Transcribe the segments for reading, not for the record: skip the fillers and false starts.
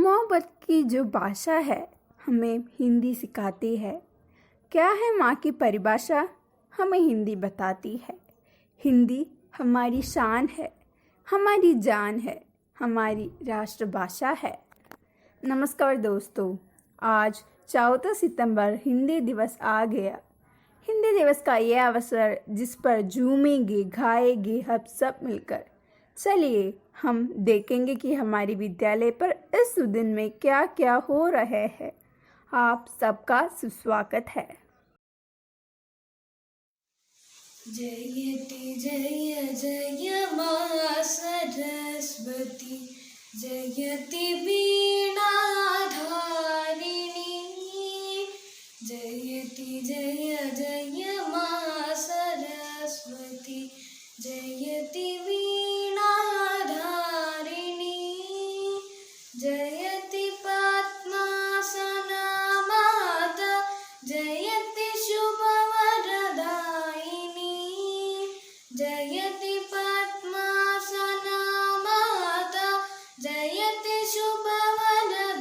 मोहब्बत की जो भाषा है हमें हिंदी सिखाती है। क्या है माँ की परिभाषा, हमें हिंदी बताती है। हिंदी हमारी शान है, हमारी जान है, हमारी राष्ट्रभाषा है। नमस्कार दोस्तों, आज 14 सितंबर हिंदी दिवस आ गया। हिंदी दिवस का ये अवसर जिस पर झूमेंगे गाएंगे हम सब मिलकर। चलिए हम देखेंगे कि हमारी विद्यालय पर इस दिन में क्या क्या हो रहे हैं। आप सबका सुस्वागत है। जयति जय जय मां सरस्वती, जयति वीणाधारिणी। जयति जय जय मां सरस्वती, जयति वीणाधारिणी। जयति पद्मासना माता, जयति शुभवरदायिनी। जयति पद्मासना माता, जयति शुभवरदायिनी।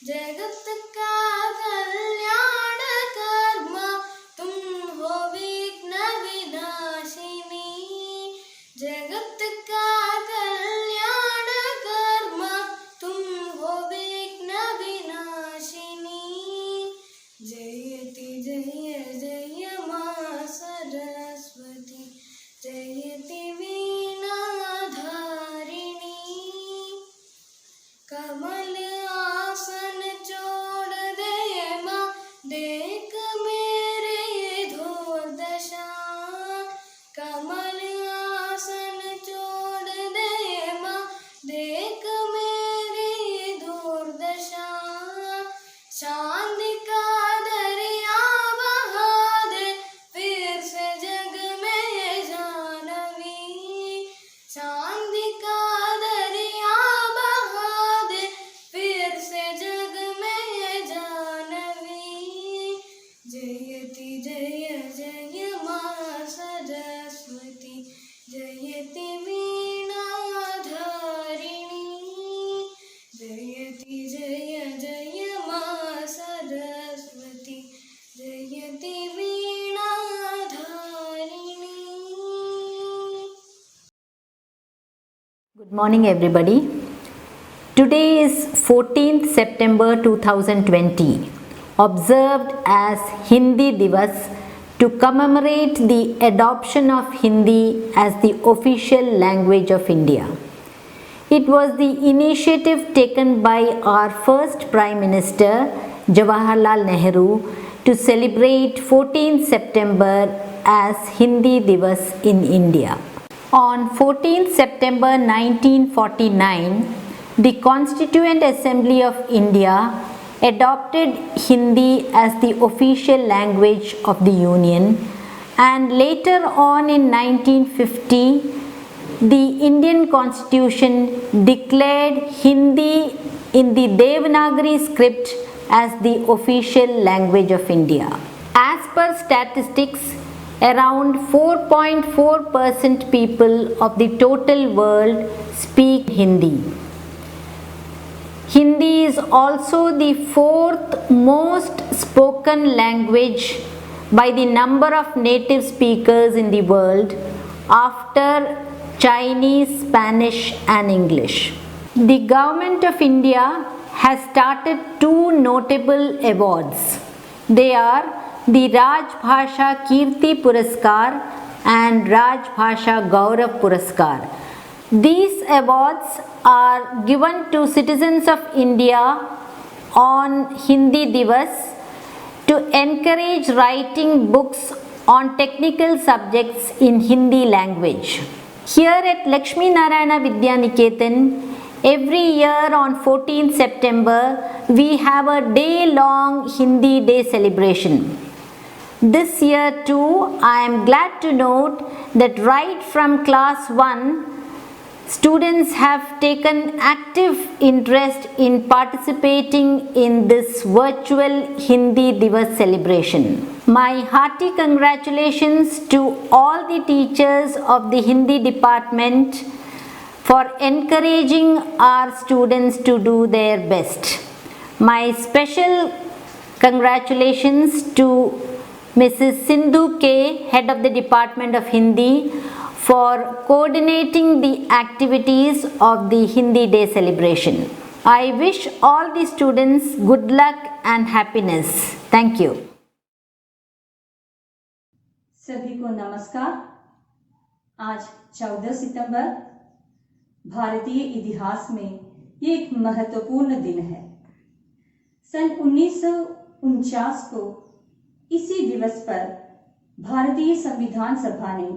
जगत का कल्याण कर्म तुम हो विघ्न विनाशिनी। जगत का कल्याण कर्म तुम हो विघ्न विनाशिनी। जयति जय जय मां सरस्वती, जयति वीणाधारिणी। कमल आसन छोड़ दे मां, देख मेरे धूर दशा। कमल आसन छोड़ दे मां, देख मेरी दूर दशा। चांद का दरिया बहा दे, फिर से जग में जानवी। चांद का दरिया बहा दे, फिर से जग में जानवी। जयति जय जय मां सरस्वती, जयति वीणाधारिणी। जयति जय जय मां सरस्वती, जयति वीणाधारिणी। Good morning everybody. Today is 14th September 2020, observed as Hindi Divas to commemorate the adoption of Hindi as the official language of India. It was the initiative taken by our first Prime Minister Jawaharlal Nehru to celebrate 14th September as Hindi Divas in India. On 14th September 1949, the Constituent Assembly of India adopted Hindi as the official language of the Union, and later on in 1950, the Indian Constitution declared Hindi in the Devanagari script as the official language of India. As per statistics, around 4.4% people of the total world speak Hindi. Hindi is also the fourth most spoken language by the number of native speakers in the world after Chinese, Spanish and English. The Government of India has started two notable awards. They are the Raj Bhasha Kirti Puraskar and Raj Bhasha Gaurav Puraskar. These awards are given to citizens of India on Hindi Divas to encourage writing books on technical subjects in Hindi language. Here at Lakshmi Narayana Vidya Niketan, every year on 14th September, we have a day-long Hindi Day celebration. This year too, I am glad to note that right from class 1, students have taken active interest in participating in this virtual Hindi Divas celebration. My hearty congratulations to all the teachers of the Hindi department for encouraging our students to do their best. My special congratulations to Mrs. Sindhu K, Head of the Department of Hindi, for coordinating the activities of the Hindi Day celebration. I wish all the students good luck and happiness. Thank you. सभी को नमस्कार। आज 14 सितंबर भारतीय इतिहास में ये एक महत्वपूर्ण दिन है। सन 1949 को इसी दिवस पर भारतीय संविधान सभा ने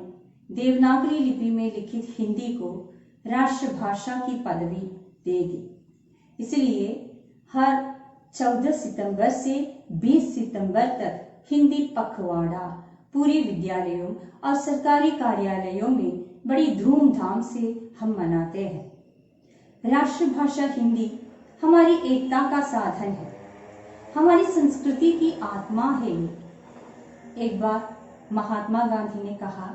देवनागरी लिपि में लिखित हिंदी को राष्ट्रभाषा की पदवी दे दी। इसलिए हर 14 सितंबर से 20 सितंबर तक हिंदी पखवाड़ा पूरे विद्यालयों और सरकारी कार्यालयों में बड़ी धूमधाम से हम मनाते हैं। राष्ट्रभाषा हिंदी हमारी एकता का साधन है, हमारी संस्कृति की आत्मा है ये। एक बार महात्मा गांधी ने कहा,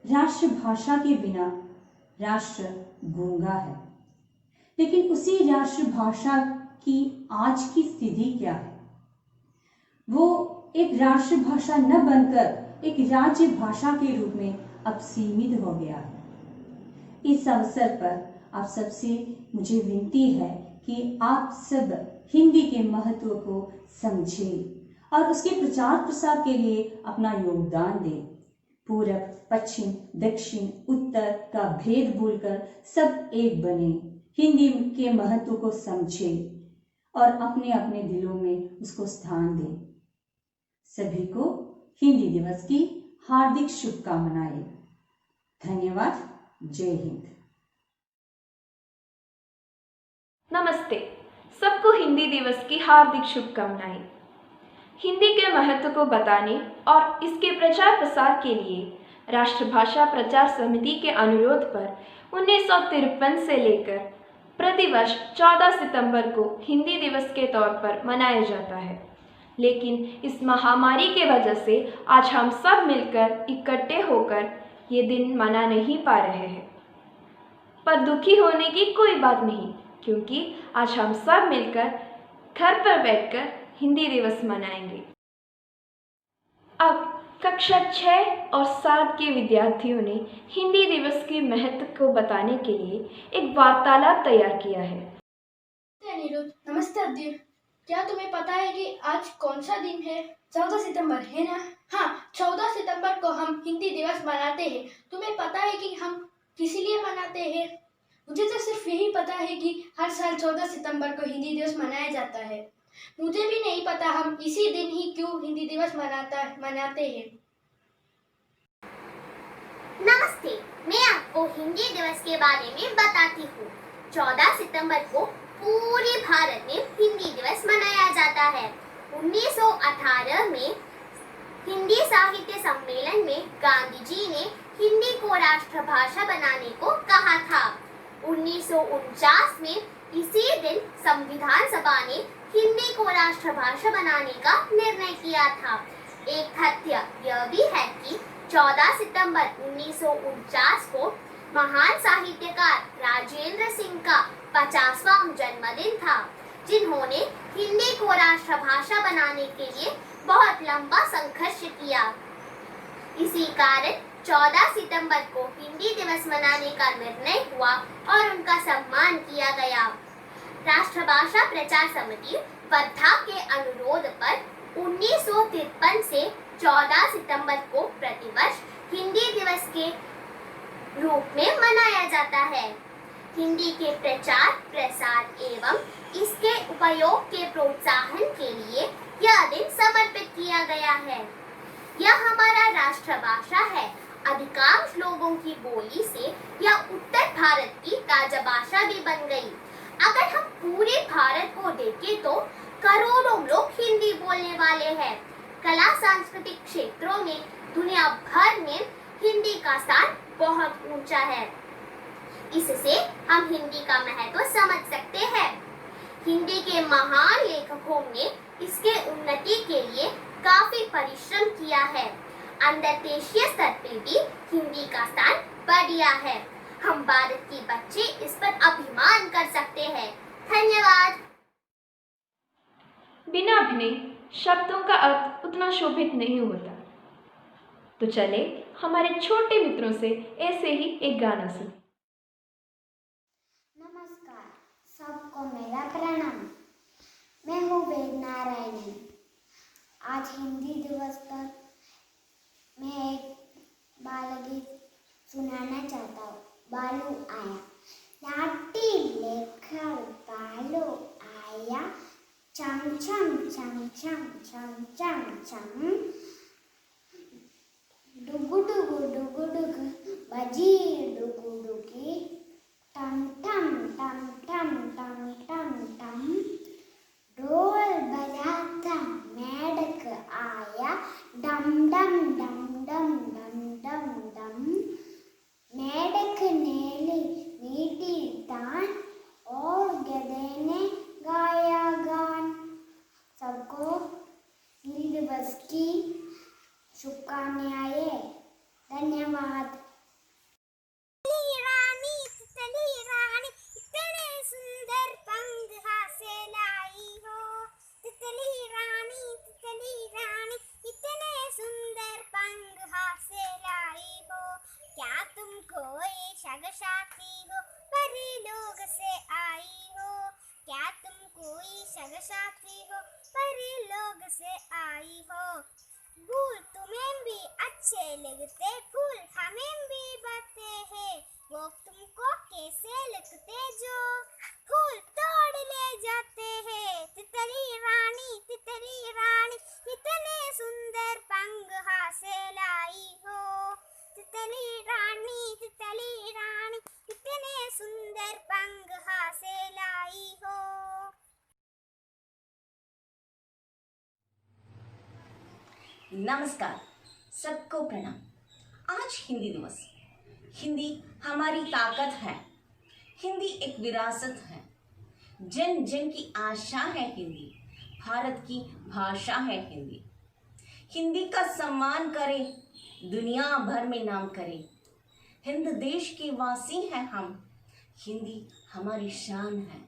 राष्ट्रभाषा के बिना राष्ट्र गूंगा है। लेकिन उसी राष्ट्रभाषा की आज की स्थिति क्या है? वो एक राष्ट्रभाषा न बनकर एक राज्य भाषा के रूप में अब सीमित हो गया है। इस अवसर पर आप सबसे मुझे विनती है कि आप सब हिंदी के महत्व को समझें और उसके प्रचार प्रसार के लिए अपना योगदान दें। पूरब, पश्चिम, दक्षिण, उत्तर का भेद भूलकर सब एक बने, हिंदी के महत्व को समझें और अपने अपने दिलों में उसको स्थान दें। सभी को हिंदी दिवस की हार्दिक शुभकामनाएं। धन्यवाद। जय हिंद। नमस्ते, सबको हिंदी दिवस की हार्दिक शुभकामनाएं। हिंदी के महत्व को बताने और इसके प्रचार प्रसार के लिए राष्ट्रभाषा प्रचार समिति के अनुरोध पर 1953 से लेकर प्रतिवर्ष 14 सितंबर को हिंदी दिवस के तौर पर मनाया जाता है। लेकिन इस महामारी के वजह से आज हम सब मिलकर इकट्ठे होकर ये दिन मना नहीं पा रहे हैं। पर दुखी होने की कोई बात नहीं, क्योंकि आज हम सब मिलकर घर पर बैठकर हिंदी दिवस मनाएंगे। अब कक्षा 6 और 7 के विद्यार्थियों ने हिंदी दिवस के महत्व को बताने के लिए एक वार्तालाप तैयार किया है। नमस्ते अदिति, क्या तुम्हें पता है कि आज कौन सा दिन है? 14 सितंबर है ना? हाँ, 14 सितंबर को हम हिंदी दिवस मनाते हैं। तुम्हें पता है कि हम किस लिए मनाते हैं? मुझे तो सिर्फ यही पता है कि हर साल 14 सितंबर को हिंदी दिवस मनाया जाता है। मुझे भी नहीं पता हम इसी दिन ही क्यों हिंदी दिवस मनाते हैं। नमस्ते, मैं आपको हिंदी दिवस के बारे में बताती हूँ। 14 सितंबर को पूरे भारत में हिंदी दिवस मनाया जाता है। 1918 में हिंदी साहित्य सम्मेलन में गांधी जी ने हिंदी को राष्ट्रभाषा बनाने को कहा था। 1949 में इसी दिन संविधान सभा ने हिंदी को राष्ट्रभाषा बनाने का निर्णय किया था। एक तथ्य यह भी है कि 14 सितंबर 1949 को महान साहित्यकार राजेंद्र सिंह का 50वां जन्मदिन था, जिन्होंने हिंदी को राष्ट्रभाषा बनाने के लिए बहुत लंबा संघर्ष किया। इसी कारण 14 सितंबर को हिंदी दिवस मनाने का निर्णय हुआ और उनका सम्मान किया गया। राष्ट्रभाषा प्रचार समिति वर्धा के अनुरोध पर 1953 से 14 सितंबर को प्रतिवर्ष हिंदी दिवस के रूप में मनाया जाता है। हिंदी के प्रचार प्रसार एवं इसके उपयोग के प्रोत्साहन के लिए यह दिन समर्पित किया गया है। यह हमारा राष्ट्रभाषा है। अधिकांश लोगों की बोली से यह उत्तर भारत की राजभाषा भी बन गई। अगर हम पूरे भारत को देखें तो करोड़ों लोग हिंदी बोलने वाले हैं। कला सांस्कृतिक क्षेत्रों में दुनिया भर में हिंदी का स्थान बहुत ऊंचा है। इससे हम हिंदी का महत्व समझ सकते हैं। हिंदी के महान लेखकों ने इसके उन्नति के लिए काफी परिश्रम किया है। अंतर्देशीय स्तर पर भी हिंदी का स्थान बढ़ गया है। हम भारत के बच्चे इस पर अभिमान कर सकते हैं। धन्यवाद। बिना अभिनय शब्दों का अर्थ उतना शोभित नहीं होता। तो चले हमारे छोटे मित्रों से ऐसे ही एक गाना सुने। नमस्कार, सबको मेरा प्रणाम। मैं हूँ वेद नारायणी। आज हिंदी दिवस पर मैं एक बाल गीत सुनाना चाहता हूँ। बालू आया, लाठी लेकर बालू आया, चम चम चम चम चम चम चम, डुगु डुगु डुगु डुगु बजी डुगु डुगी, टम टम टम टम टम टम टम, ढोल बजाता मेढक आया, डम डम डम डम डम डम डम, मेढक ने ली मीठी तान और गधे ने गाया गान। सबको हिंदी दिवस की शुभकामनाएं। धन्यवाद। तितली रानी इतने सुंदर पंख हासे लाई हो, तितली रानी इतने सुंदर पंख हासे लाई हो, क्या तुम कोई शगशाती हो परी लोग से आई हो, क्या तुम कोई शगशाती हो परी लोग से आई हो, फूल तुम्हें भी अच्छे लगते, फूल हमें भी बते हैं, वो तुमको कैसे लगते जो फूल तोड़ ले जाते हैं। तितली रानी इतने सुंदर पंख हासे लाई हो, तितली रानी इतने सुंदर पंख हासे लाई हो। नमस्कार, सबको प्रणाम। आज हिंदी दिवस। हिंदी हमारी ताकत है, हिंदी एक विरासत है, जन जन की आशा है हिंदी, भारत की भाषा है हिंदी। हिंदी का सम्मान करें, दुनिया भर में नाम करें, हिंद देश के वासी हैं हम, हिंदी हमारी शान है।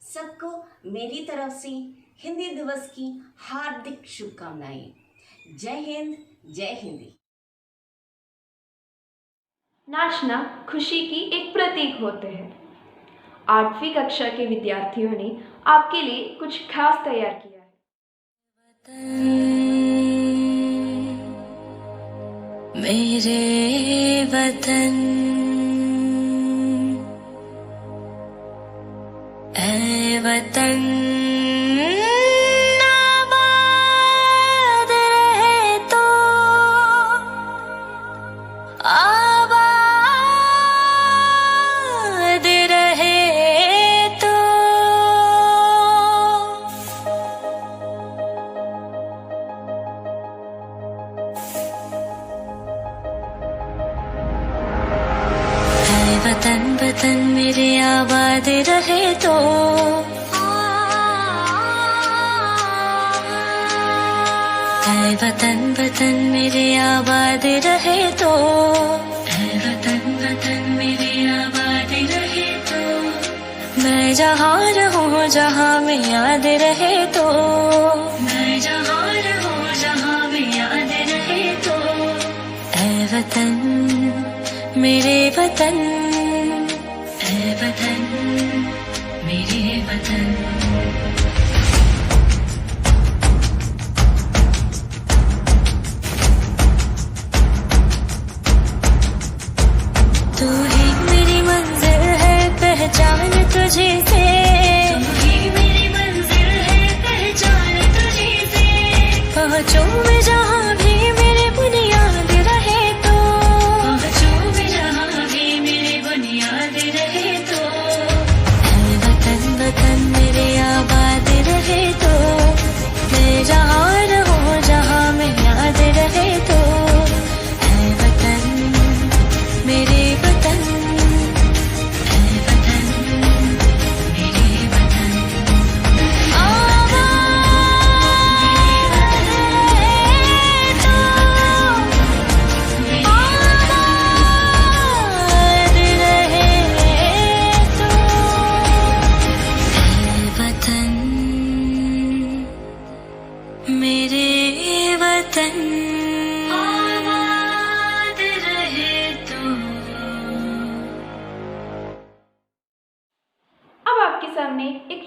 सबको मेरी तरफ से हिंदी दिवस की हार्दिक शुभकामनाएं। जय हिंद, जय हिंदी। नाचना खुशी की एक प्रतीक होते हैं। 8वीं कक्षा के विद्यार्थियों ने आपके लिए कुछ खास तैयार किया है। मेरे वतन ऐ वतन वतन मेरे आबाद रहे तो, ऐ वतन मेरे आबाद रहे तो, ऐ वतन मेरे आबाद रहे तो, मैं जहाँ रहूँ जहाँ में याद रहे तो, मैं जहाँ रहूँ जहाँ में याद रहे तो, ऐ वतन मेरे वतन, ऐ वतन मेरे वतन। तू ही मेरी मंजिल है पहचान तुझे से, तू ही मेरी मंजिल है पहचान तुझे से, पहुँचूं मैं जहाँ भी मेरे बुनियाद रहे तो, पहुँचूं मैं जहाँ भी मेरे बुनियाद रहे तो, ऐ वतन मेरे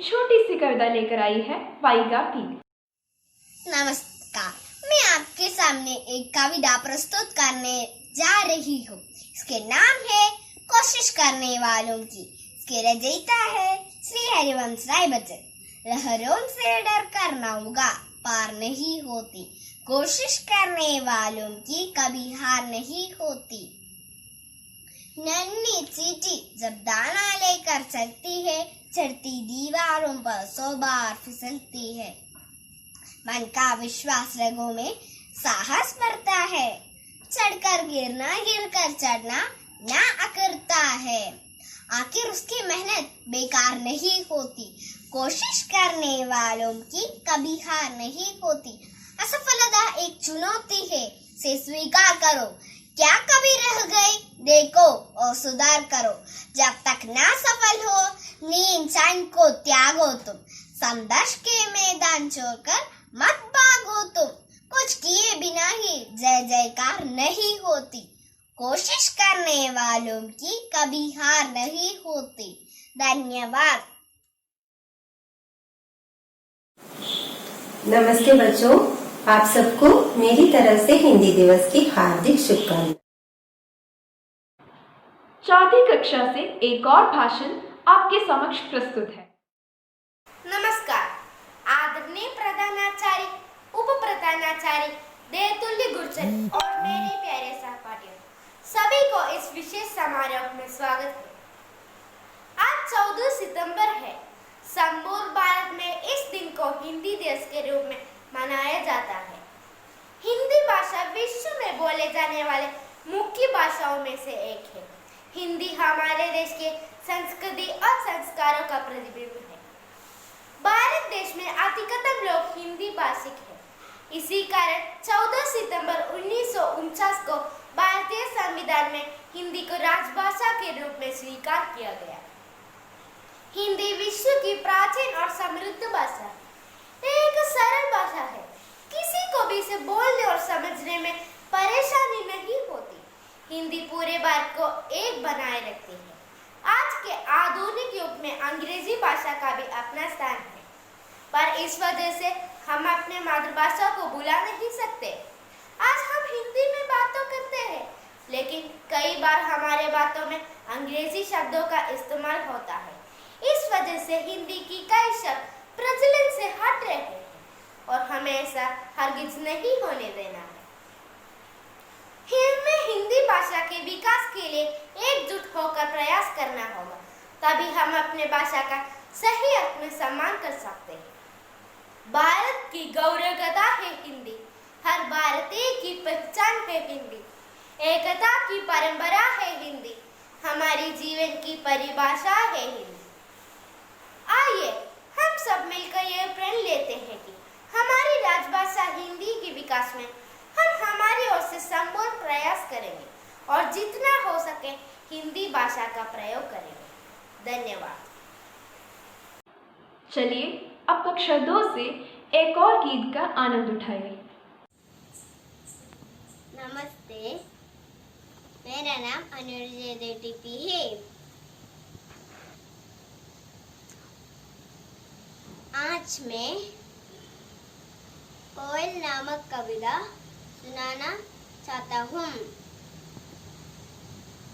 छोटी सी कविता लेकर आई है वाइगा पी। नमस्कार, मैं आपके सामने एक कविता प्रस्तुत करने जा रही हूँ। इसके नाम है कोशिश करने वालों की। इसके रचयिता है श्री हरिवंश राय बच्चन। लहरों से डर कर नौका पार नहीं होती, कोशिश करने वालों की कभी हार नहीं होती। नन्ही चींटी जब दाना लेकर चलती है, चढ़ती दीवारों पर 100 बार फिसलती है। मन का विश्वास रगों में साहस भरता है, चढ़कर गिरना गिरकर चढ़ना ना अकरता है। आखिर उसकी मेहनत बेकार नहीं होती, कोशिश करने वालों की कभी हार नहीं होती। असफलता एक चुनौती है, से स्वीकार करो। क्या कभी रह गए देखो और सुधार करो। जब तक ना सफल हो नींद चैन को त्यागो तुम, संघर्ष के मैदान छोड़कर मत भागो तुम। कुछ किए बिना ही जय जयकार नहीं होती, कोशिश करने वालों की कभी हार नहीं होती। धन्यवाद। नमस्ते बच्चों, आप सबको मेरी तरफ से हिंदी दिवस की हार्दिक शुभकामनाएं। चौथी कक्षा से एक और भाषण आपके समक्ष प्रस्तुत है। नमस्कार, आदरणीय प्रधानाचार्य, उप प्रधानाचार्य, देवतुल्य गुरुजन और मेरे प्यारे सहपाठियों, सभी को इस विशेष समारोह में स्वागत है। आज 14 सितंबर है। संपूर्ण भारत में इस दिन को हिंदी दिवस के रूप में मनाया जाता है। हिंदी भाषा विश्व में बोले जाने वाले मुख्य भाषाओं में से एक है। हिंदी हमारे देश के संस्कृति और संस्कारों का प्रतिबिंब है। भारत देश में अधिकतम लोग हिंदी भाषिक हैं। इसी कारण 14 सितंबर 1949 को भारतीय संविधान में हिंदी को राजभाषा के रूप में स्वीकार किया गया। हिंदी विश्व की प्राचीन और समृद्ध भाषा है। एक सरल भाषा है, किसी को भी इसे बोलने और समझने में परेशानी नहीं होती। हिंदी पूरे भारत को एक बनाए रखती है। आज के आधुनिक युग में अंग्रेजी भाषा का भी अपना स्थान है, पर इस वजह से हम अपने मातृभाषा को भुला नहीं सकते। आज हम हिंदी में बातों करते हैं, लेकिन कई बार हमारे बातों में अंग्रेजी शब्दों का इस्तेमाल होता है। इस वजह से हिंदी की कई शब्द प्रचलन से हट रहे हैं और हमें ऐसा हरगिज नहीं होने देना है। हमें हिंदी भाषा के विकास के लिए एकजुट होकर प्रयास करना होगा, तभी हम अपने भाषा का सही अर्थ में सम्मान कर सकते हैं। भारत की गौरव गाथा है हिंदी, हर भारतीय की पहचान है हिंदी, एकता की परंपरा है हिंदी, हमारी जीवन की परिभाषा है हिंदी। आइए हम सब मिलकर यह प्रण लेते हैं कि हमारी राजभाषा हिंदी के विकास में हम हमारी ओर से संपूर्ण प्रयास करेंगे और जितना हो सके हिंदी भाषा का प्रयोग करेंगे। धन्यवाद। चलिए अब कक्षा 2 से एक और गीत का आनंद उठाइए। नमस्ते, मेरा नाम अनुर्जय देवी है। आज मैं कोयल नामक कविता सुनाना चाहता हूँ।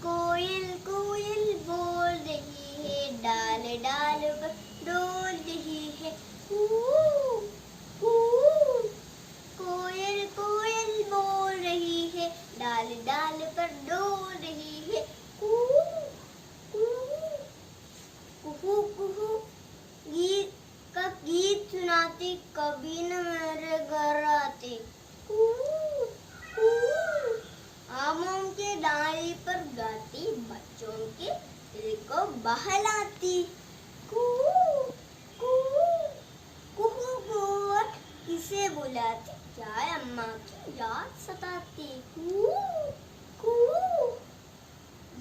कोयल कोयल बोल रही है, डाल डाल पर डोल रही है, कोयल कोयल बोल रही है, डाल डाल पर डोल रही है, कुहू कुहू गीत सुनाती कभी न मेरे घर आती, आमों के डाली पर गाती बच्चों के दिल को बहलाती, किसे बुलाती चाय अम्मा की याद सताती,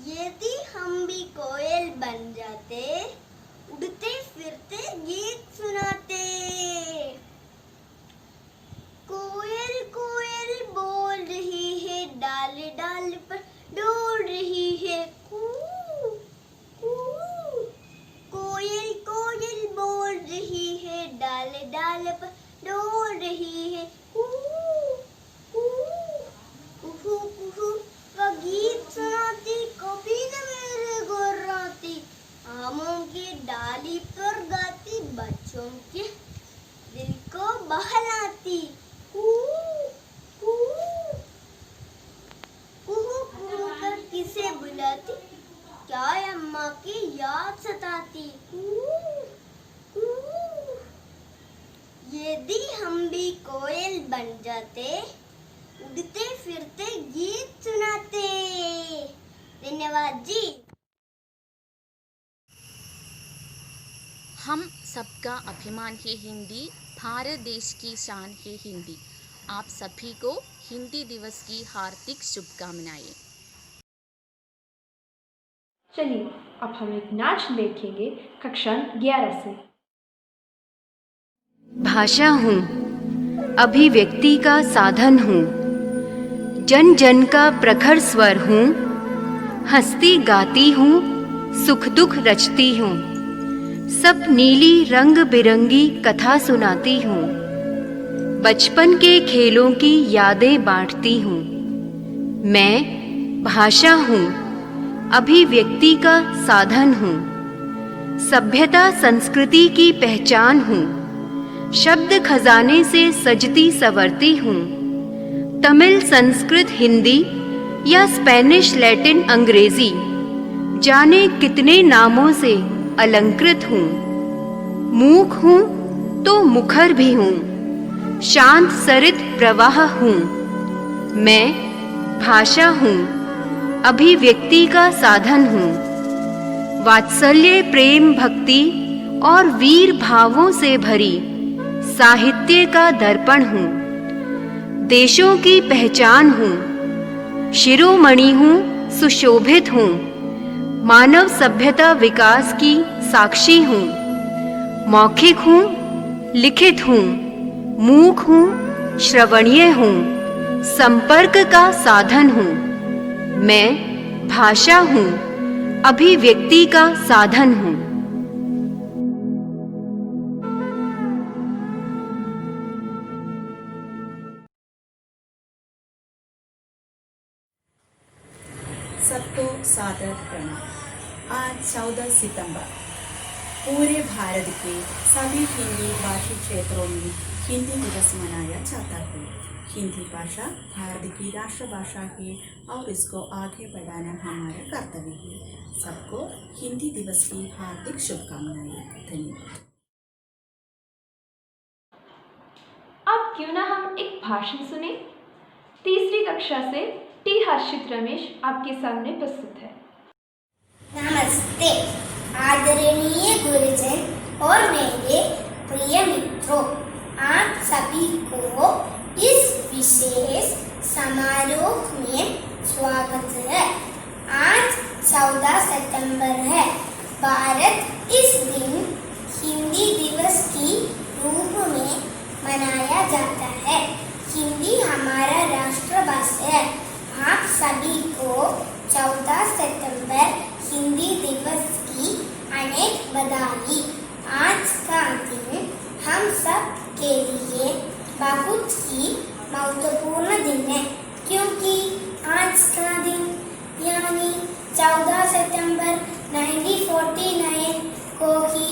यदि हम भी कोयल बन जाते, उड़ते फिरते गीत सुनाते। कोयल कोयल बोल रही है, डाल डाल पर डोल रही है, कोयल कोयल बोल पर डोल रही है। कुहू कुहू का गीत सुनाती, कभी न मेरे गुर्राती, आमों की डाली पर गाती, बच्चों के दिल को बहलाती। कुहू कुहू कर किसे बुलाती, क्या अम्मा की याद सताती। यदि हम भी कोयल बन जाते, उड़ते फिरते गीत सुनाते। धन्यवाद जी। हम सबका अभिमान है हिंदी, भारत देश की शान है हिंदी। आप सभी को हिंदी दिवस की हार्दिक शुभकामनाएं। चलिए अब हम एक नाच देखेंगे कक्षा 11 से। भाषा हूँ, अभिव्यक्ति का साधन हूँ, जन जन का प्रखर स्वर हूँ, हंसती गाती हूँ, सुख दुख रचती हूँ, सब नीली रंग बिरंगी कथा सुनाती हूँ, बचपन के खेलों की यादें बांटती हूँ। मैं भाषा हूँ, अभिव्यक्ति का साधन हूँ, सभ्यता संस्कृति की पहचान हूँ, शब्द खजाने से सजती संवरती हूँ, तमिल संस्कृत हिंदी या स्पेनिश लैटिन अंग्रेजी जाने कितने नामों से अलंकृत हूँ। मूक हूँ तो मुखर भी हूँ, शांत सरित प्रवाह हूँ। मैं भाषा हूँ, अभिव्यक्ति का साधन हूँ, वात्सल्य प्रेम भक्ति और वीर भावों से भरी साहित्य का दर्पण हूँ, देशों की पहचान हूँ, शिरोमणि हूँ, सुशोभित हूँ, मानव सभ्यता विकास की साक्षी हूँ, मौखिक हूँ, लिखित हूँ, मूक हूँ, श्रवणीय हूँ, संपर्क का साधन हूँ। मैं भाषा हूँ, अभिव्यक्ति का साधन हूँ। सबको सादर प्रणाम। आज 14 सितंबर पूरे भारत के सभी हिंदी भाषी क्षेत्रों में हिंदी दिवस मनाया जाता है। हिंदी भाषा भारत की राष्ट्रभाषा है और इसको आगे बढ़ाना हमारा कर्तव्य है। सबको हिंदी दिवस की हार्दिक शुभकामनाएं। धन्यवाद। अब क्यों ना हम एक भाषण सुने। तीसरी कक्षा से टी हर्षित रमेश आपके सामने प्रस्तुत है। नमस्ते आदरणीय गुरुजन और मेरे प्रिय मित्रों, आप सभी को इस विशेष समारोह में स्वागत है। आज 14 सितंबर है। भारत इस दिन हिंदी दिवस की रूप में मनाया जाता है। हिंदी हमारा राष्ट्रभाषा है। आप सभी को 14 सितंबर हिंदी दिवस की अनेक बधाई। आज का दिन हम सब के लिए बहुत ही महत्वपूर्ण दिन है, क्योंकि आज का दिन यानी 14 सितंबर 1949 को ही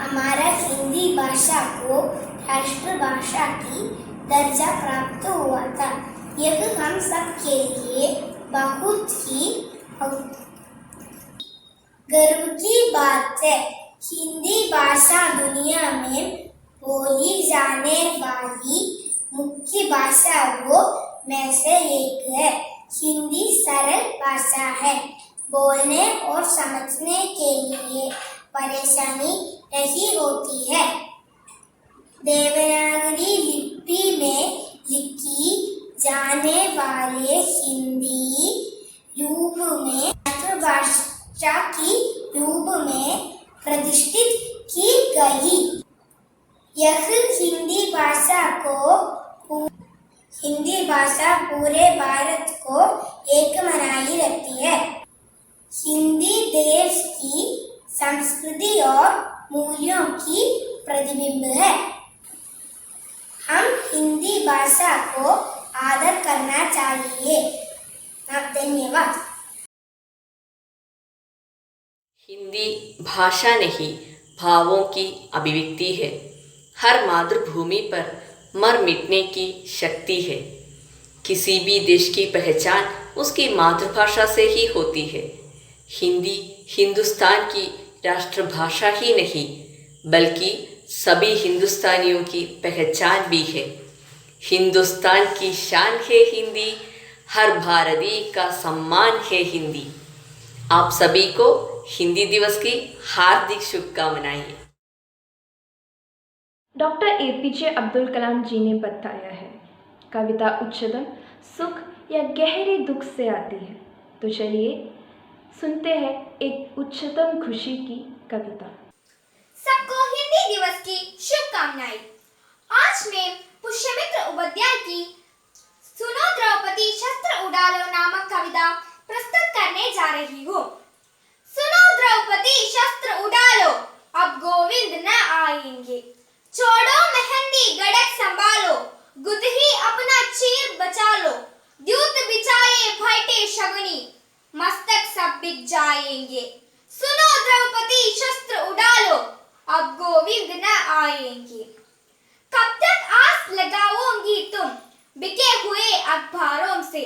हमारा हिंदी भाषा को राष्ट्रभाषा की दर्जा प्राप्त हुआ था। यह हम सब के लिए बहुत ही गर्व की बात है। हिंदी भाषा दुनिया में बोली जाने वाली मुख्य भाषाओं में से एक है। हिंदी सरल भाषा है। बोलने और समझने के लिए परेशानी नहीं होती है। देवनागरी लिपि में लिखी जाने वाले हिंदी रूप में राष्ट्रभाषा की रूप में प्रतिष्ठित की गई। यह हिंदी भाषा पूरे भारत को एक बनाए रखती है। हिंदी देश की संस्कृति और मूल्यों की प्रतिबिंब है। हिंदी भाषा को आदर करना चाहिए। धन्यवाद। हिंदी भाषा नहीं, भावों की अभिव्यक्ति है। हर मातृभूमि पर मर मिटने की शक्ति है। किसी भी देश की पहचान उसकी मातृभाषा से ही होती है। हिंदी हिंदुस्तान की राष्ट्रभाषा ही नहीं, बल्कि सभी हिंदुस्तानियों की पहचान भी है। हिंदुस्तान की शान है हिंदी, हर भारतीय का सम्मान है हिंदी। आप सभी को हिंदी दिवस की हार्दिक शुभकामनाएं। डॉक्टर एपीजे अब्दुल कलाम जी ने बताया है, कविता उच्चतम सुख या गहरे दुख से आती है। तो चलिए सुनते हैं एक उच्चतम खुशी की कविता। सबको हिंदी दिवस की शुभकामनाएं। आज मैं पुष्यमित्र उपाध्याय की सुनो द्रौपदी शस्त्र उडालो नामक कविता प्रस्तुत करने जा रही हूँ। सुनो द्रौपदी शस्त्र उडालो, अब गोविंद न आएंगे। छोड़ो मेहंदी गड़क संभालो, गुद ही अपना चीर बचा लो। द्यूत बिछाए फटे शगुनी, मस्तक सब बिक जाएंगे। सुनो द्रौपदी शस्त्र उडालो, अब गोविंद न आएंगे। कब तक आस लगाओगी तुम बिके हुए अखबारों से?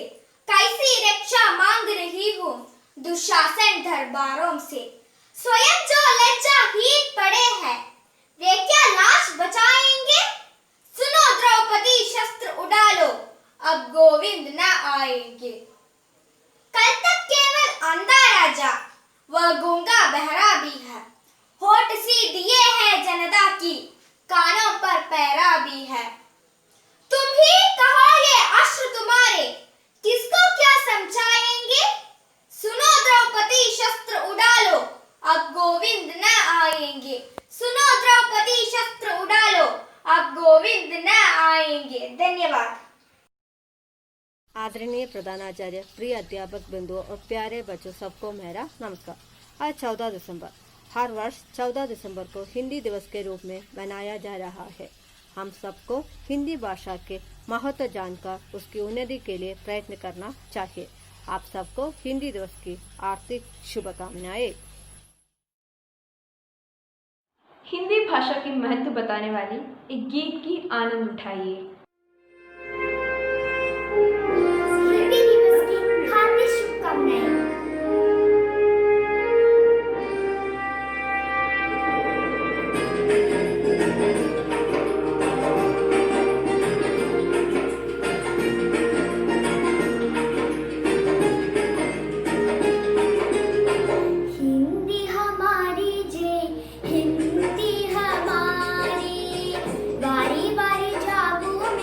कैसी रक्षा मांग रही हूँ दुशासन दरबारों से? स्वयं जो लज्जाहीन पड़े हैं, वे क्या लाश बचाएंगे? सुनो द्रौपदी शस्त्र उडालो, अब गोविंद न आएंगे। कल तक केवल अंधा राजा वह गूंगा बहरा भी है। होठ सी दिए है जनता की, कानों पर पैरा भी है। तुम ही कहो ये अश्रु तुम्हारे, किसको क्या समझाएंगे? सुनो द्रौपदी शस्त्र उडालो, अब गोविंद न आएंगे। सुनो द्रौपदी शस्त्र उडालो, अब गोविंद न आएंगे। धन्यवाद। आदरणीय प्रधानाचार्य, प्रिय अध्यापक बिंदुओं और प्यारे बच्चों, सबको मेरा नमस्कार। आज 14 दिसंबर, हर वर्ष 14 दिसंबर को हिंदी दिवस के रूप में मनाया जा रहा है। हम सबको हिंदी भाषा के महत्व जानकर उसकी उन्नति के लिए प्रयत्न करना चाहिए। आप सबको हिंदी दिवस की हार्दिक शुभकामनाएं। हिंदी भाषा के महत्व बताने वाली एक गीत की आनंद उठाइए। हिंदी दिवस की हार्दिक शुभकामनाएं। हिंदी हमारी जय, हिंदी हमारी, बारी बारी जागो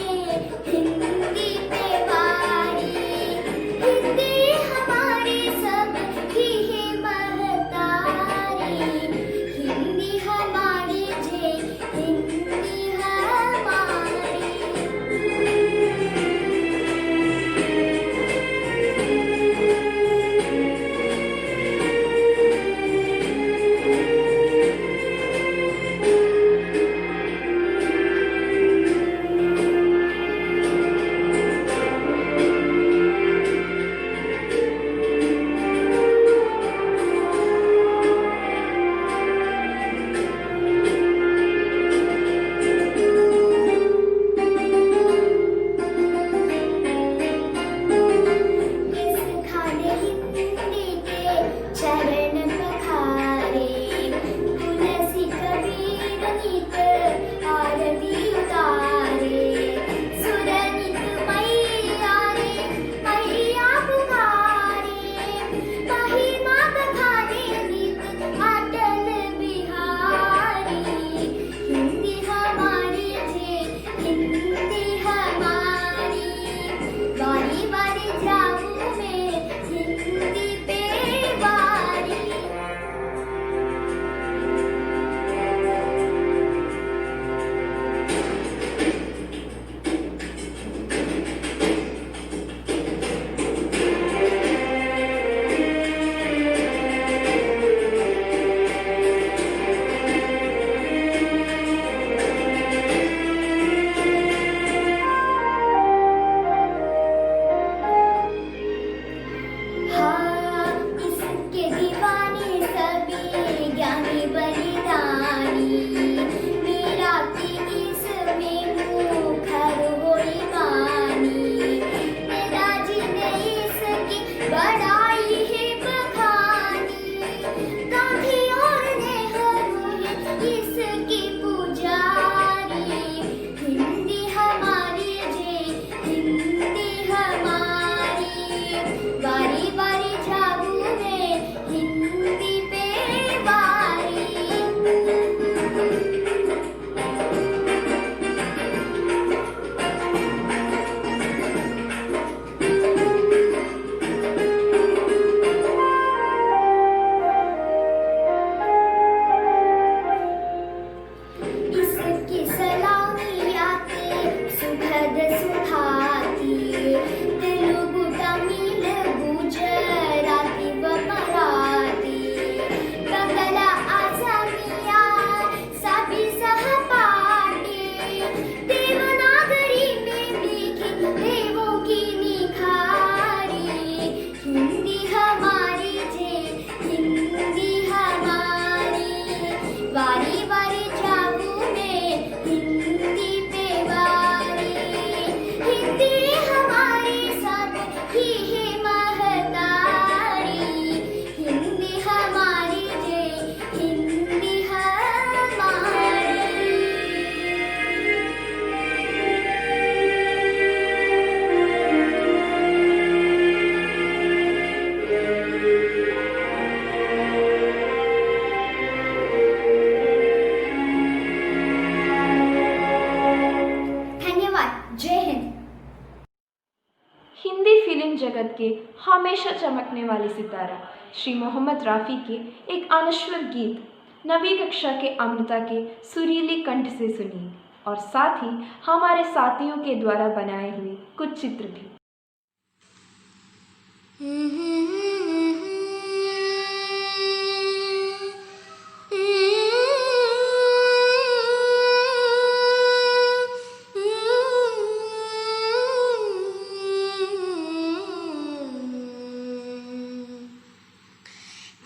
जगत के हमेशा चमकने वाले सितारा श्री मोहम्मद राफ़ी के एक अनश्वर गीत नवी कक्षा के अमृता के सुरीले कंठ से सुनिए और साथ ही हमारे साथियों के द्वारा बनाए हुए कुछ चित्र भी।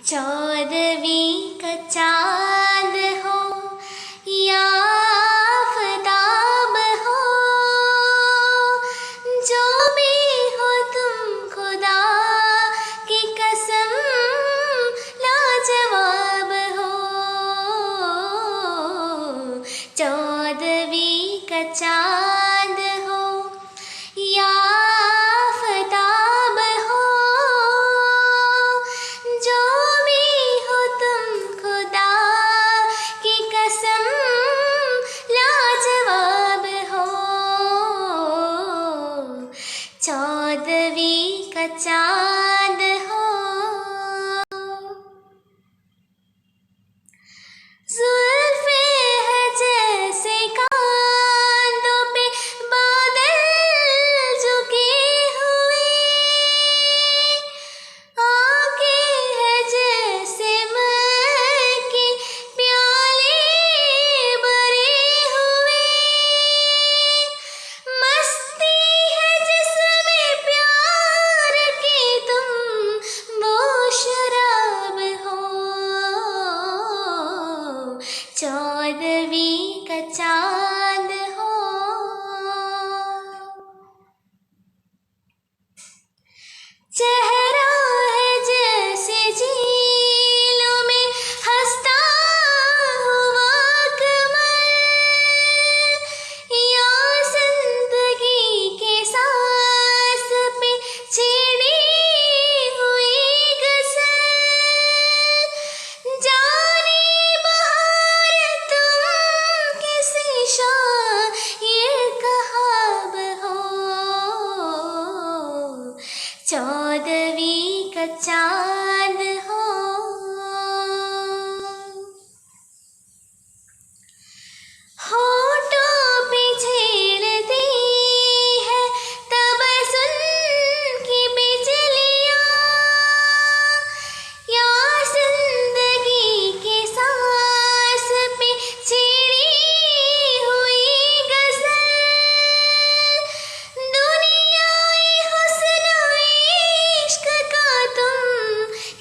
चौदहवीं का चाँद हो या आफ़ताब हो, जो भी हो तुम खुदा की कसम लाजवाब हो। चौदहवीं का चाँद हो या आफ़ताब हो, जो भी हो तुम खुदा की कसम लाजवाब हो। चौदहवीं का चाँद हो। ज़ुल्फ़े है जैसे कांधों पे बादल झुके हुए, आँखें है जैसे मर के प्याले भरे हुए, मस्ती है जिसमें प्यार की तुम वो शराब हो। चौदहवीं का चाँद हो। चेहरा है जैसे झीलों में हंसता हुआ कमल, या जिंदगी के सांस पे छेड़ी हुई गज़ल। जाने बहार तुम किसी शायर कहाब हो। चौदहवीं का चाँद हो। होठों पे झेलती है तबस्सुम की बिजलियाँ, या जिंदगी के सांस पे छेड़ी हुई गज़ल। दुनियाए हुस्न इश्क का तुम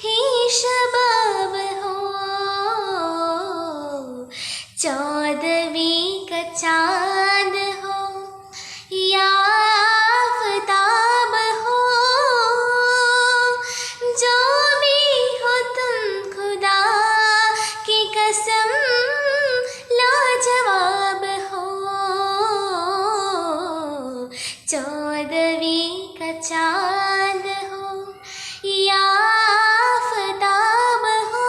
ही शबाब हो। चौदहवीं का चाँद हो या आफ़ताब हो, जो भी हो तुम खुदा की कसम लाजवाब हो। चौदहवीं का चाँद हो या आफ़ताब हो।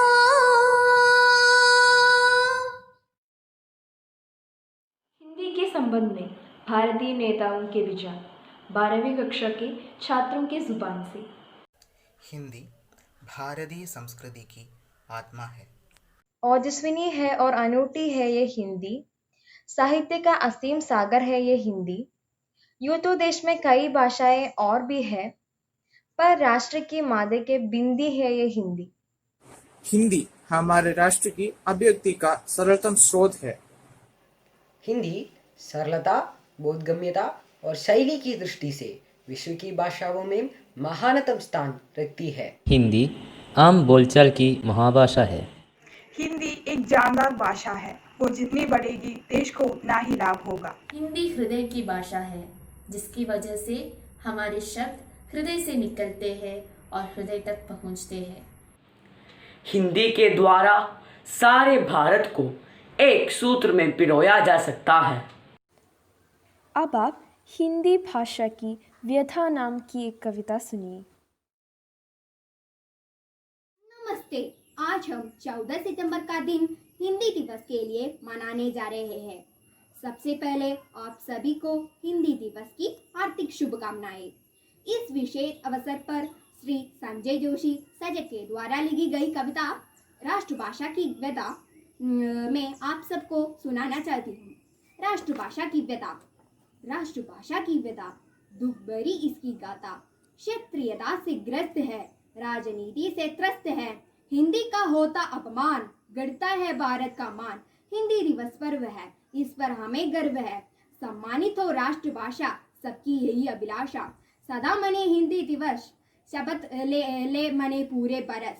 हिंदी के संबंध में भारतीय नेताओं के विचार 12वीं कक्षा के छात्रों के जुबान से। हिंदी भारतीय संस्कृति की आत्मा है। ओजस्विनी है और अनूठी है ये हिंदी, साहित्य का असीम सागर है ये हिंदी। यूँ तो देश में कई भाषाएं और भी है, पर राष्ट्र की मादे के बिंदी है ये हिंदी। हिंदी हमारे राष्ट्र की अभिव्यक्ति का सरलतम स्रोत है। हिंदी सरलता, बोधगम्यता और शैली की दृष्टि से विश्व की भाषाओं में महानतम स्थान रखती है। हिंदी आम बोलचाल की महाभाषा है। हिंदी एक जानदार भाषा है, वो जितनी बढ़ेगी देश को उतना ही लाभ होगा। हिंदी हृदय की भाषा है, जिसकी वजह से हमारे शब्द हृदय से निकलते हैं और हृदय तक पहुंचते हैं। हिंदी के द्वारा सारे भारत को एक सूत्र में पिरोया जा सकता है। अब आप हिंदी भाषा की व्यथा नाम की एक कविता सुनिए। नमस्ते, आज हम 14 सितंबर का दिन हिंदी दिवस के लिए मनाने जा रहे हैं। सबसे पहले आप सभी को हिंदी दिवस की हार्दिक शुभकामनाएं। इस विशेष अवसर पर श्री संजय जोशी सजग के द्वारा लिखी गई कविता राष्ट्रभाषा की व्यथा मैं आप सबको सुनाना चाहती हूँ। राष्ट्रभाषा की व्यथा दुख भरी इसकी गाथा, क्षेत्रीयता से ग्रस्त है, राजनीति से त्रस्त है, हिंदी का होता अपमान, गढ़ता है भारत का मान। हिंदी दिवस पर्व है, इस पर हमें गर्व है, सम्मानित हो राष्ट्रभाषा, सबकी यही अभिलाषा। सदा मने हिंदी दिवस, शपथ ले मने पूरे बरस।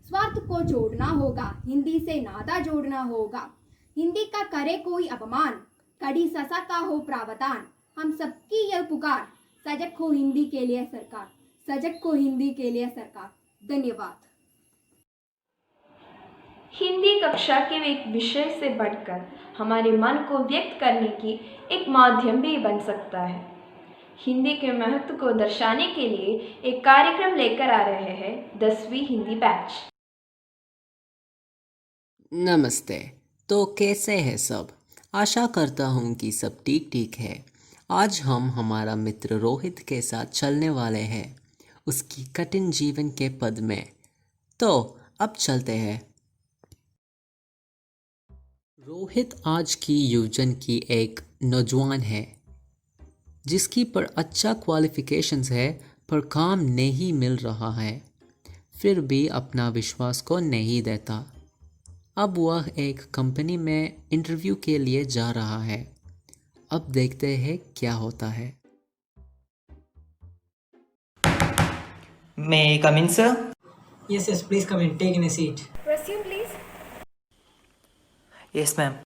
स्वार्थ को छोड़ना होगा, हिंदी से नाता जोड़ना होगा। हिंदी का करे कोई अपमान, कड़ी सजा का हो प्रावधान। हम सबकी यह पुकार, सजग हो हिंदी के लिए सरकार, सजग हो हिंदी के लिए सरकार। धन्यवाद। हिंदी कक्षा के एक विषय से बढ़कर हमारे मन को व्यक्त करने की एक माध्यम भी बन सकता है। हिंदी के महत्व को दर्शाने के लिए एक कार्यक्रम लेकर आ रहे हैं 10वीं हिंदी बैच। नमस्ते। तो कैसे हैं सब? आशा करता हूँ कि सब ठीक है। आज हम हमारा मित्र रोहित के साथ चलने वाले हैं उसकी कठिन जीवन के पद में। तो अब चलते हैं। रोहित आज की युवजन की एक नौजवान है जिसकी पर अच्छा क्वालिफिकेशंस है पर काम नहीं मिल रहा है, फिर भी अपना विश्वास को नहीं देता। अब वह एक कंपनी में इंटरव्यू के लिए जा रहा है। अब देखते हैं क्या होता है। May I come in, sir? Yes, please come in. Take in a seat. Resume, please. Yes, ma'am.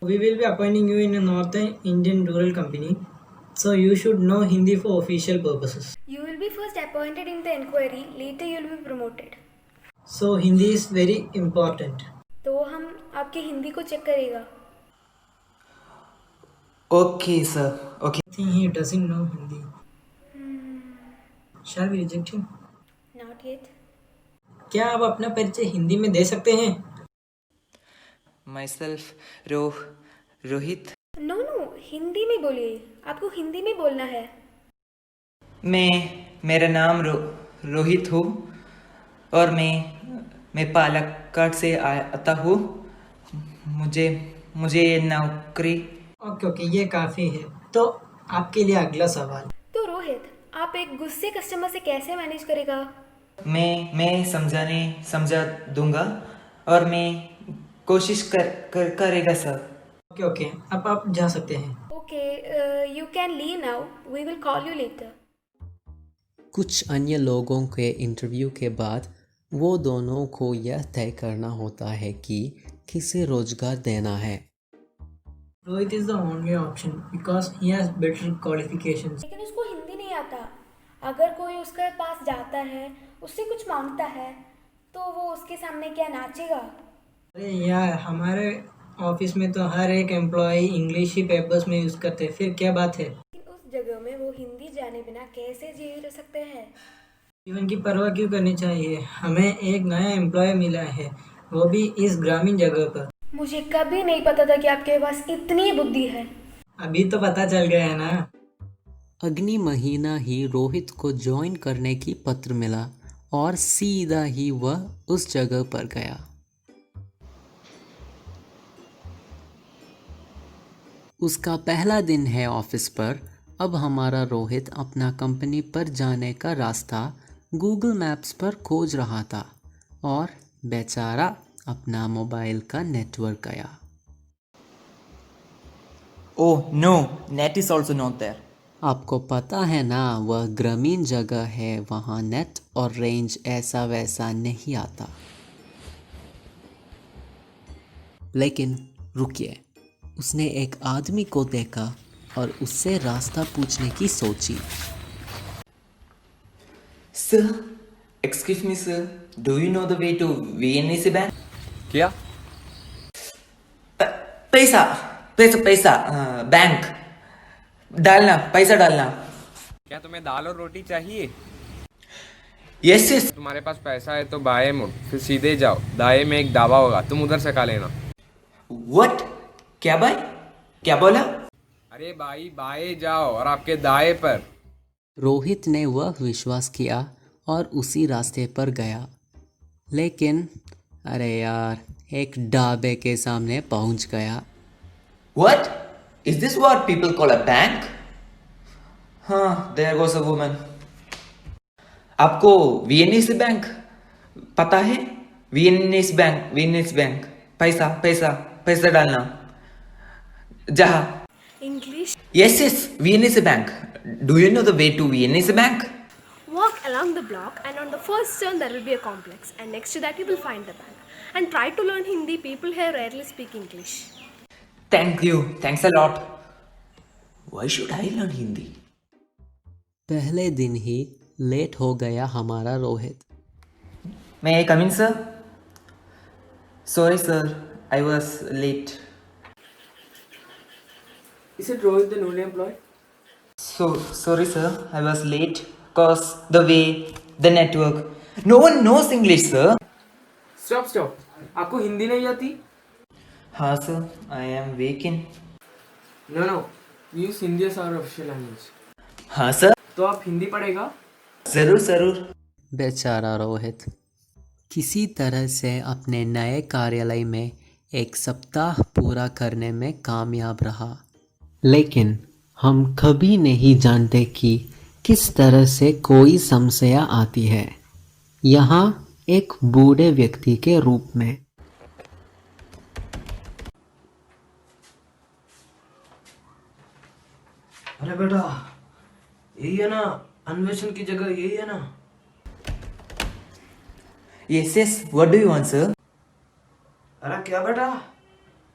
We will be appointing you in a Northern Indian rural company, so you should know Hindi for official purposes. You will be first appointed in the inquiry, later you will be promoted. So Hindi is very important. तो हम आपकी हिंदी को check करेगा। Okay, sir. Okay. I think he doesn't know Hindi. Shall we reject him? Not yet. क्या आप अपना परिचय हिंदी में दे सकते हैं? Myself, रोहित। No, हिंदी में बोलिए। आपको हिंदी में बोलना है। मेरा नाम रोहित हूँ और मैं पालक्काड से आता हूँ। मुझे नौकरी। ओके, ये काफ़ी है। तो आपके लिए अगला सवाल। तो रोहित, आप एक गुस्से कस्टमर से कैसे मैनेज करेगा? मैं समझा दूंगा और मैं कोशिश करेगा सर। ओके, अब आप जा सकते हैं। Okay, you can leave now, we will call you later. कुछ अन्य लोगों के इंटरव्यू के बाद वो दोनों को यह तय करना होता है कि किसे रोजगार देना है। Rohit is the only option because he has better qualifications. लेकिन उसको हिंदी नहीं आता। अगर कोई उसके पास जाता है, उससे कुछ मांगता है, तो वो उसके सामने क्या नाचेगा? अरे यार, हमारे ऑफिस में तो हर एक एम्प्लॉय इंग्लिश ही पेपर्स में यूज करते हैं, फिर क्या बात है? उस जगह में वो हिंदी जाने बिना कैसे जी सकते हैं? जीवन की परवाह क्यों करनी चाहिए? हमें एक नया एम्प्लॉय मिला है, वो भी इस ग्रामीण जगह पर। मुझे कभी नहीं पता था कि आपके पास इतनी बुद्धि है। अभी तो पता चल गया है ना। अगली महीना ही रोहित को ज्वाइन करने की पत्र मिला और सीधा ही वह उस जगह पर गया। उसका पहला दिन है ऑफिस पर। अब हमारा रोहित अपना कंपनी पर जाने का रास्ता गूगल मैप्स पर खोज रहा था और बेचारा अपना मोबाइल का नेटवर्क गया। Oh no, net is also not there. आपको पता है ना, वह ग्रामीण जगह है, वहाँ नेट और रेंज ऐसा वैसा नहीं आता। लेकिन रुकिए, उसने एक आदमी को देखा और उससे रास्ता पूछने की सोची। Sir, excuse me sir, do you know the way to VNC bank? क्या? पैसा बैंक डालना, पैसा डालना। क्या तुम्हें दाल और रोटी चाहिए? यस। तुम्हारे पास पैसा है तो बाएं मुड़, फिर सीधे जाओ, दाएं में एक ढाबा होगा, तुम उधर से खा लेना। व्हाट? क्या भाई? क्या बोला? अरे भाई बाएं जाओ और आपके दाएं पर। रोहित ने वह विश्वास किया और उसी रास्ते पर गया, लेकिन अरे यार, एक ढाबे के सामने पहुंच गया। What? Is this what people call a bank? हाँ, there goes a woman. आपको वियनीस बैंक पता है? वियनीस बैंक, पैसा पैसा पैसा डालना जहाँ। English. Yes, Viennese Bank. Do you know the way to Viennese Bank? Walk along the block and on the first turn there will be a complex and next to that you will find the bank. And try to learn Hindi. People here rarely speak English. Thank you. Thanks a lot. Why should I learn Hindi? पहले दिन ही late हो गया हमारा Rohit. May I come in, sir? Sorry, sir. I was late. Is it Rohit the newly employed? So sorry, sir. I was late cause the way, the network. No one knows English, sir. Stop. आपको हिंदी नहीं आती? हाँ, sir. I am weak in. No. We use Hindi as our official language. हाँ, sir. तो आप हिंदी पढ़ेगा? जरूर। बेचारा रोहित किसी तरह से अपने नए कार्यालय में एक सप्ताह पूरा करने में कामयाब रहा, लेकिन हम कभी नहीं जानते कि किस तरह से कोई समस्या आती है, यहाँ एक बूढ़े व्यक्ति के रूप में। अरे बेटा, यही है ना अन्वेषण की जगह? यही है ना? Yes. What do you want, sir? अरे क्या बेटा,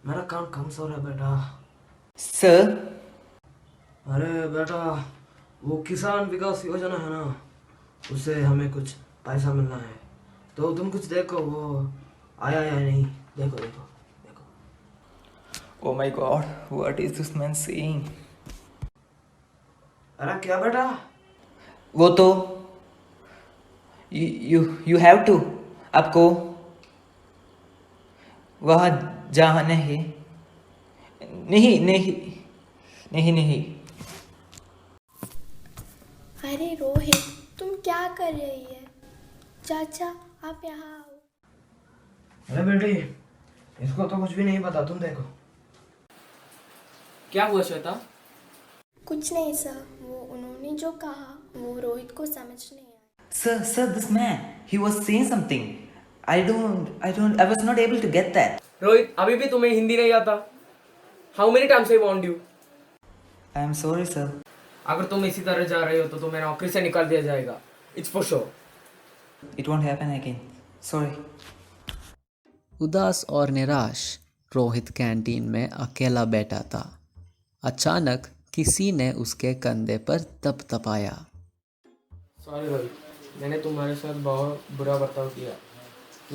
मेरा काम कमजोर है बेटा। Sir? अरे बेटा, वो किसान विकास योजना है ना, उससे हमें कुछ पैसा मिलना है, तो तुम कुछ देखो वो आया या नहीं। देखो। Oh my God, what is this man saying? अरे क्या बेटा? वो तो you have to, आपको वहाँ जाना है। नहीं। अरे रोहित, तुम क्या कर रही है? चाचा, आप यहाँ आओ। अरे बेटी, इसको तो कुछ भी नहीं पता, तुम देखो। क्या हुआ श्वेता? कुछ नहीं सर, वो उन्होंने जो कहा वो रोहित को समझ नहीं आया। Sir, this man, he was saying something. I was not able to get that. Rohit, अभी भी तुम्हें हिंदी नहीं आता? How many times I warned you? I am sorry, sir. अगर तुम इसी तरह जा रहे हो तो तुम्हें नौकरी से निकाल दिया जाएगा। It's for sure. It won't happen again. Sorry. उदास और निराश रोहित कैंटीन में अकेला बैठा था। अचानक किसी ने उसके कंधे पर तपतपाया। सॉरी रोहित, मैंने तुम्हारे साथ बहुत बुरा बर्ताव किया।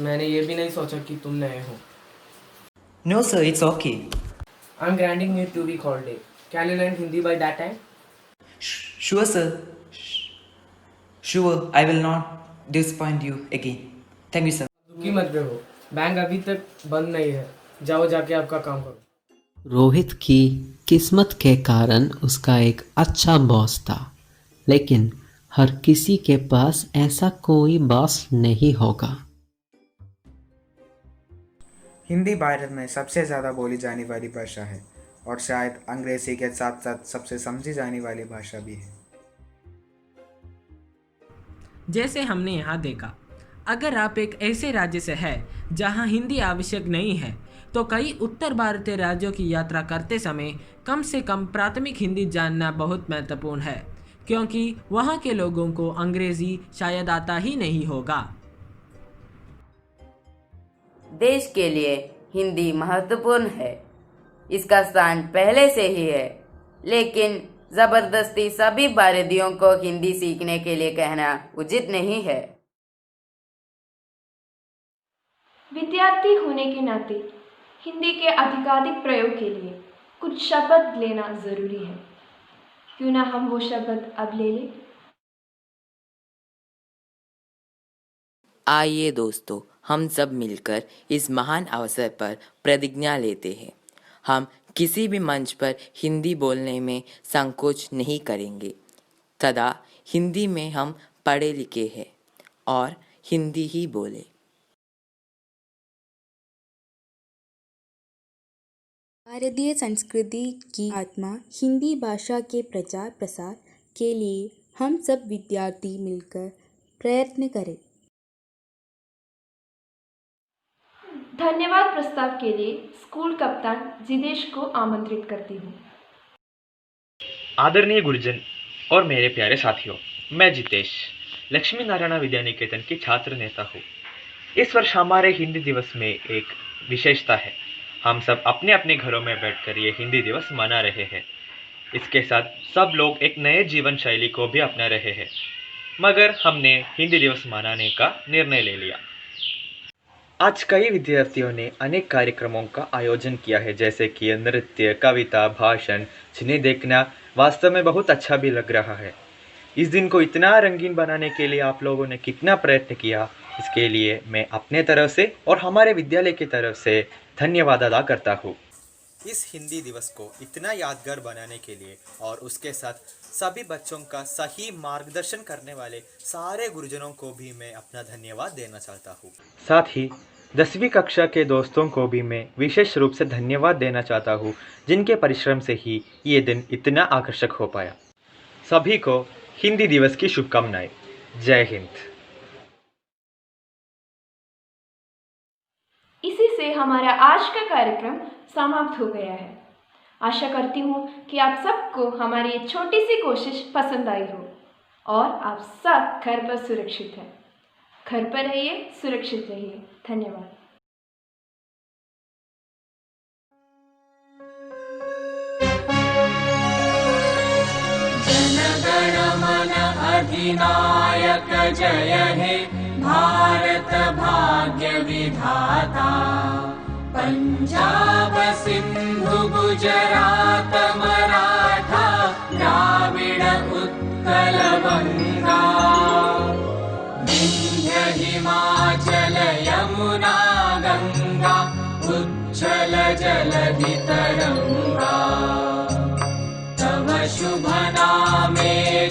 मैंने ये भी नहीं सोचा कि तुम नए हो। No, sir, it's okay. I'm granting you 2 week holiday. Can you learn Hindi by that time? Sure, sir. Sure, I will not disappoint you again. Thank you, sir. दुखी मत रहो, बैंक अभी तक बंद नहीं है। जाओ जाके आपका काम करो। रोहित की किस्मत के कारण उसका एक अच्छा बॉस था, लेकिन हर किसी के पास ऐसा कोई बॉस नहीं होगा। हिंदी भारत में सबसे ज़्यादा बोली जाने वाली भाषा है और शायद अंग्रेजी के साथ साथ सबसे समझी जाने वाली भाषा भी है। जैसे हमने यहाँ देखा, अगर आप एक ऐसे राज्य से हैं जहाँ हिंदी आवश्यक नहीं है, तो कई उत्तर भारतीय राज्यों की यात्रा करते समय कम से कम प्राथमिक हिंदी जानना बहुत महत्वपूर्ण है, क्योंकि वहाँ के लोगों को अंग्रेजी शायद आता ही नहीं होगा। देश के लिए हिंदी महत्वपूर्ण है, इसका स्थान पहले से ही है, लेकिन जबरदस्ती सभी भारतीयों को हिंदी सीखने के लिए कहना उचित नहीं है। विद्यार्थी होने के नाते हिंदी के अधिकाधिक प्रयोग के लिए कुछ शब्द लेना जरूरी है। क्यों ना हम वो शब्द अब ले लें? आइए दोस्तों, हम सब मिलकर इस महान अवसर पर प्रतिज्ञा लेते हैं। हम किसी भी मंच पर हिंदी बोलने में संकोच नहीं करेंगे। सदा हिंदी में हम पढ़े लिखे हैं और हिंदी ही बोले। भारतीय संस्कृति की आत्मा हिंदी भाषा के प्रचार प्रसार के लिए हम सब विद्यार्थी मिलकर प्रयत्न करें। धन्यवाद प्रस्ताव के लिए स्कूल कप्तान जिदेश को आमंत्रित करती हूँ। आदरणीय गुरुजन और मेरे प्यारे साथियों, मैं जितेश लक्ष्मी नारायण विद्या निकेतन की छात्र नेता हूँ। इस वर्ष हमारे हिंदी दिवस में एक विशेषता है। हम सब अपने अपने घरों में बैठकर ये हिंदी दिवस मना रहे हैं। इसके साथ सब लोग एक नए जीवन शैली को भी अपना रहे हैं, मगर हमने हिंदी दिवस मनाने का निर्णय ले लिया। आज कई विद्यार्थियों ने अनेक कार्यक्रमों का आयोजन किया है, जैसे कि नृत्य, कविता, भाषण, जिन्हें देखना वास्तव में बहुत अच्छा भी लग रहा है। इस दिन को इतना रंगीन बनाने के लिए आप लोगों ने कितना प्रयत्न किया, इसके लिए मैं अपने तरफ से और हमारे विद्यालय की तरफ से धन्यवाद अदा करता हूँ। इस हिंदी दिवस को इतना यादगार बनाने के लिए और उसके साथ सभी बच्चों का सही मार्गदर्शन करने वाले सारे गुरुजनों को भी मैं अपना धन्यवाद देना चाहता हूँ। साथ ही 10वीं कक्षा के दोस्तों को भी मैं विशेष रूप से धन्यवाद देना चाहता हूँ, जिनके परिश्रम से ही ये दिन इतना आकर्षक हो पाया। सभी को हिंदी दिवस की शुभकामनाएं। जय हिंद। इसी से हमारा आज का कार्यक्रम समाप्त हो गया है। आशा करती हूँ कि आप सबको हमारी ये छोटी सी कोशिश पसंद आई हो और आप सब घर पर सुरक्षित हैं। घर पर रहिए, सुरक्षित रहिए। धन्यवाद। जनगण मन अधिनायक जय हे भारत भाग्य विधाता। पंजाब सिंधु गुजरात मराठा द्राविड़ उत्कल बंगा। विंध्य हिमाचल यमुना गंगा उच्छल जलधि तरंगा। तव शुभ नामे